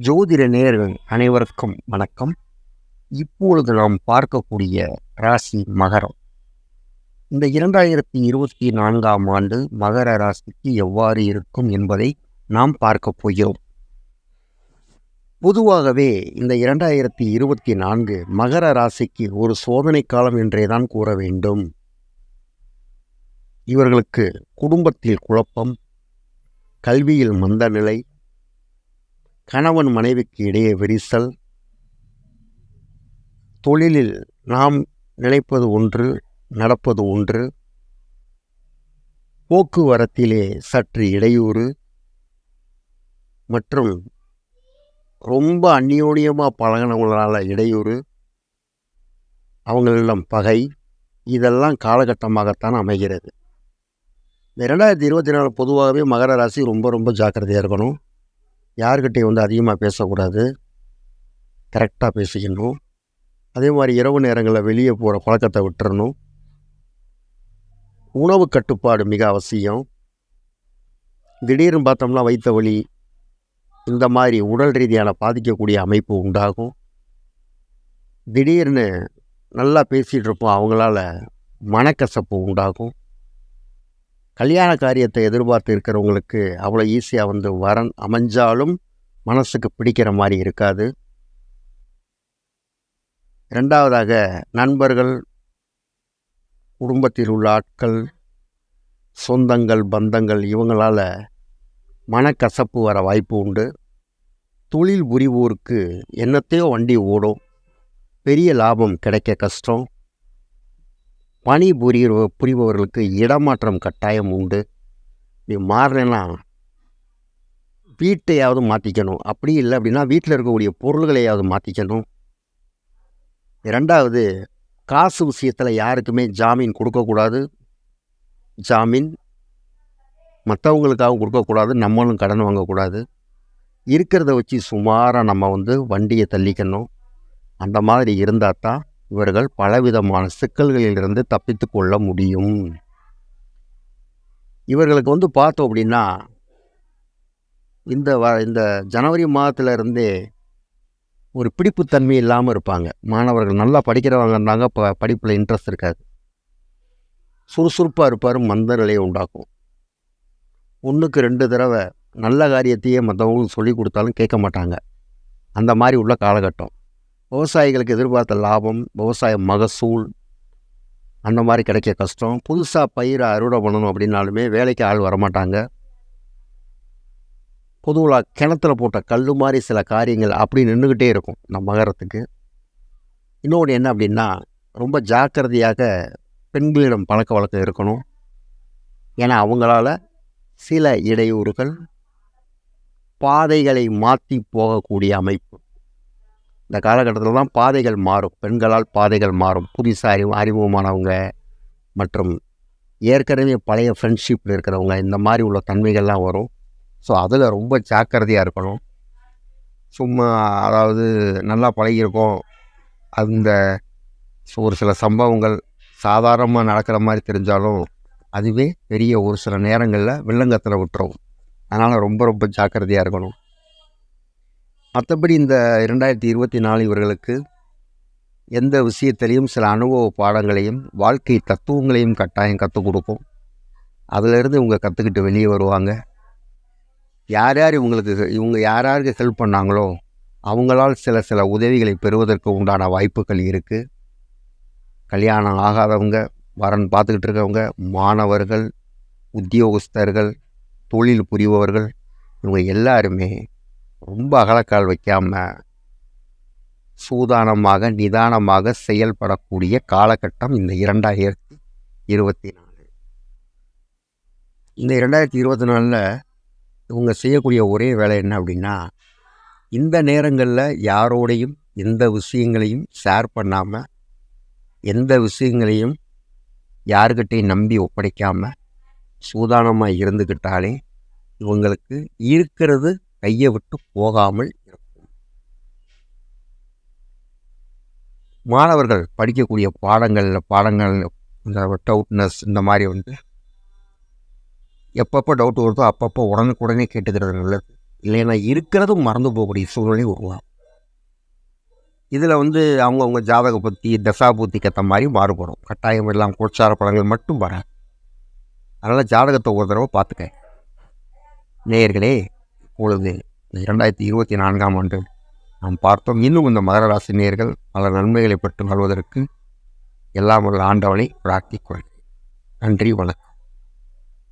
ஜோதிட நேயர்கள் அனைவருக்கும் வணக்கம். இப்பொழுது நாம் பார்க்கக்கூடிய ராசி மகரம். இந்த 2024ஆம் ஆண்டு மகர ராசிக்கு எவ்வாறு இருக்கும் என்பதை நாம் பார்க்க போகிறோம். பொதுவாகவே இந்த 2024 மகர ராசிக்கு ஒரு சோதனை காலம் என்றேதான் கூற வேண்டும். இவர்களுக்கு குடும்பத்தில் குழப்பம், கல்வியில் மந்தநிலை, கணவன் மனைவிக்கு இடையே விரிசல், தொழிலில் நாம் நினைப்பது ஒன்று நடப்பது ஒன்று, போக்குவரத்திலே சற்று இடையூறு மற்றும் ரொம்ப அந்யோன்யமாக பழகினவங்களால் இடையூறு, அவங்களிடம் பகை, இதெல்லாம் காலகட்டமாகத்தான் அமைகிறது. இந்த 2024 பொதுவாகவே மகர ராசி ரொம்ப ஜாக்கிரதையாக இருக்கணும். யார்கிட்டையும் அதிகமாக பேசக்கூடாது, கரெக்டாக பேசிக்கணும். அதே மாதிரி இரவு நேரங்களில் வெளியே போகிற பழக்கத்தை விட்டுறணும். உணவு கட்டுப்பாடு மிக அவசியம். திடீர்னு பார்த்தோம்னா வயிற்று வலி, இந்த மாதிரி உடல் ரீதியான பாதிக்கக்கூடிய அமைப்பு உண்டாகும். திடீர்னு நல்லா பேசிகிட்டு இருப்போம், அவங்களால மனக்கசப்பு உண்டாகும். கல்யாண காரியத்தை எதிர்பார்த்து இருக்கிறவங்களுக்கு அவ்வளோ ஈஸியாக வரன் அமைஞ்சாலும் மனசுக்கு பிடிக்கிற மாதிரி இருக்காது. ரெண்டாவதாக நண்பர்கள், குடும்பத்தில் உள்ள ஆட்கள், சொந்தங்கள், பந்தங்கள், இவங்களால் மனக்கசப்பு வர வாய்ப்பு உண்டு. தொழில் புரிவோருக்கு என்னத்தையோ வண்டி ஓடும், பெரிய லாபம் கிடைக்க கஷ்டம். பணி புரிபவர்களுக்கு இடமாற்றம் கட்டாயம் உண்டு. நீ மாறலைன்னா வீட்டையாவது மாற்றிக்கணும், அப்படி இல்லை அப்படின்னா வீட்டில் இருக்கக்கூடிய பொருள்களையாவது மாற்றிக்கணும். ரெண்டாவது, காசு விஷயத்தில் யாருக்குமே ஜாமீன் கொடுக்கக்கூடாது. ஜாமீன் மற்றவங்களுக்காகவும் கொடுக்கக்கூடாது, நம்மளும் கடன் வாங்கக்கூடாது. இருக்கிறத வச்சு சுமாராக நம்ம வண்டியை தள்ளிக்கணும். அந்த மாதிரி இருந்தால் தான் இவர்கள் பலவிதமான சிக்கல்களிலிருந்து தப்பித்து கொள்ள முடியும். இவர்களுக்கு பார்த்தோம் அப்படின்னா இந்த ஜனவரி மாதத்துலேருந்தே ஒரு பிடிப்புத்தன்மை இல்லாமல் இருப்பாங்க. மாணவர்கள் நல்லா படிக்கிறவங்க இருந்தாங்க, படிப்பில் இன்ட்ரெஸ்ட் இருக்காது. சுறுசுறுப்பாக இருப்பார், மந்த நிலையை உண்டாக்கும். 1க்கு 2 தடவை நல்ல காரியத்தையே மற்றவங்களுக்கு சொல்லி கொடுத்தாலும் கேட்க மாட்டாங்க. அந்த மாதிரி உள்ள காலகட்டம். விவசாயிகளுக்கு எதிர்பார்த்த லாபம், விவசாய மகசூல் அந்த மாதிரி கிடைக்க கஷ்டம். புதுசாக பயிரை அறுவடை பண்ணணும் அப்படின்னாலுமே வேலைக்கு ஆள் வரமாட்டாங்க. பொதுவாக கிணத்துல போட்ட கல் மாதிரி சில காரியங்கள் அப்படி நின்றுக்கிட்டே இருக்கும் நம்ம மகரத்துக்கு. இன்னொன்று என்ன அப்படின்னா, ரொம்ப ஜாக்கிரதையாக பெண்களிடம் பழக்க வழக்கம் இருக்கணும். ஏன்னா அவங்களால சில இடையூறுகள், பாதைகளை மாற்றி போகக்கூடிய அமைப்பு. இந்த காலகட்டத்தில் தான் பாதைகள் மாறும், பெண்களால் பாதைகள் மாறும். புதுசாக அறிமுகமானவங்க மற்றும் ஏற்கனவே பழைய ஃப்ரெண்ட்ஷிப்பில் இருக்கிறவங்க, இந்த மாதிரி உள்ள தன்மைகள்லாம் வரும். ஸோ அதில் ரொம்ப ஜாக்கிரதையாக இருக்கணும். சும்மா அதாவது நல்லா பழகியிருக்கோம், அந்த ஒரு சில சம்பவங்கள் சாதாரணமாக நடக்கிற மாதிரி தெரிஞ்சாலும் அதுவே பெரிய ஒரு சில நேரங்களில் வில்லங்கத்தில் விட்டுரும். அதனால் ரொம்ப ஜாக்கிரதையாக இருக்கணும். மற்றபடி இந்த 2024 இவர்களுக்கு எந்த விஷயத்திலையும் சில அனுபவ பாடங்களையும் வாழ்க்கை தத்துவங்களையும் கட்டாயம் கற்றுக் கொடுக்கும். அதிலிருந்து இவங்க கற்றுக்கிட்டு வெளியே வருவாங்க. இவங்க யாருக்கு ஹெல்ப் பண்ணாங்களோ அவங்களால் சில உதவிகளை பெறுவதற்கு உண்டான வாய்ப்புகள் இருக்குது. கல்யாணம் ஆகாதவங்க, வரன் பார்த்துக்கிட்டு இருக்கவங்க, மாணவர்கள், உத்தியோகஸ்தர்கள், தொழில் புரிபவர்கள், இவங்க எல்லாருமே ரொம்ப அகலக்கால் வைக்காமல் சூதானமாக நிதானமாக செயல்படக்கூடிய காலகட்டம் இந்த 2024. இந்த 2024 இவங்க செய்யக்கூடிய ஒரே வேலை என்ன அப்படின்னா, இந்த நேரங்களில் யாரோடையும் எந்த விஷயங்களையும் ஷேர் பண்ணாமல், எந்த விஷயங்களையும் யாருக்கிட்டையும் நம்பி ஒப்படைக்காமல் சூதானமாக இருந்துக்கிட்டாலே இவங்களுக்கு இருக்கிறது கையை விட்டு போகாமல் இருக்கும். மாணவர்கள் படிக்கக்கூடிய பாடங்கள் இந்த டவுட்னஸ் இந்த மாதிரி எப்பப்போ டவுட் வருதோ அப்பப்போ உடனுக்குடனே கேட்டுக்கிறது நல்லது. இல்லைன்னா இருக்கிறதும் மறந்து போகக்கூடிய சூழ்நிலை உருவாகும். இதில் அவங்கவுங்க ஜாதக பற்றி தசாபூத்திக்கு ஏற்ற மாதிரி மாறுபடும். கட்டாயம் எல்லாம் கோச்சார பலன்கள் மட்டும் வராது. அதனால் ஜாதகத்தை ஒரு தடவை பார்த்துக்க. நேயர்களே, இப்பொழுது 2024ஆம் ஆண்டு நாம் பார்த்தோம். இன்னும் இந்த மகர ராசி நேயர்கள் பல நன்மைகளை பெற்று வாழ்வதற்கு எல்லாம் உள்ள ஆண்டவனை பிரார்த்திக்கொள்கிறேன். நன்றி, வணக்கம்.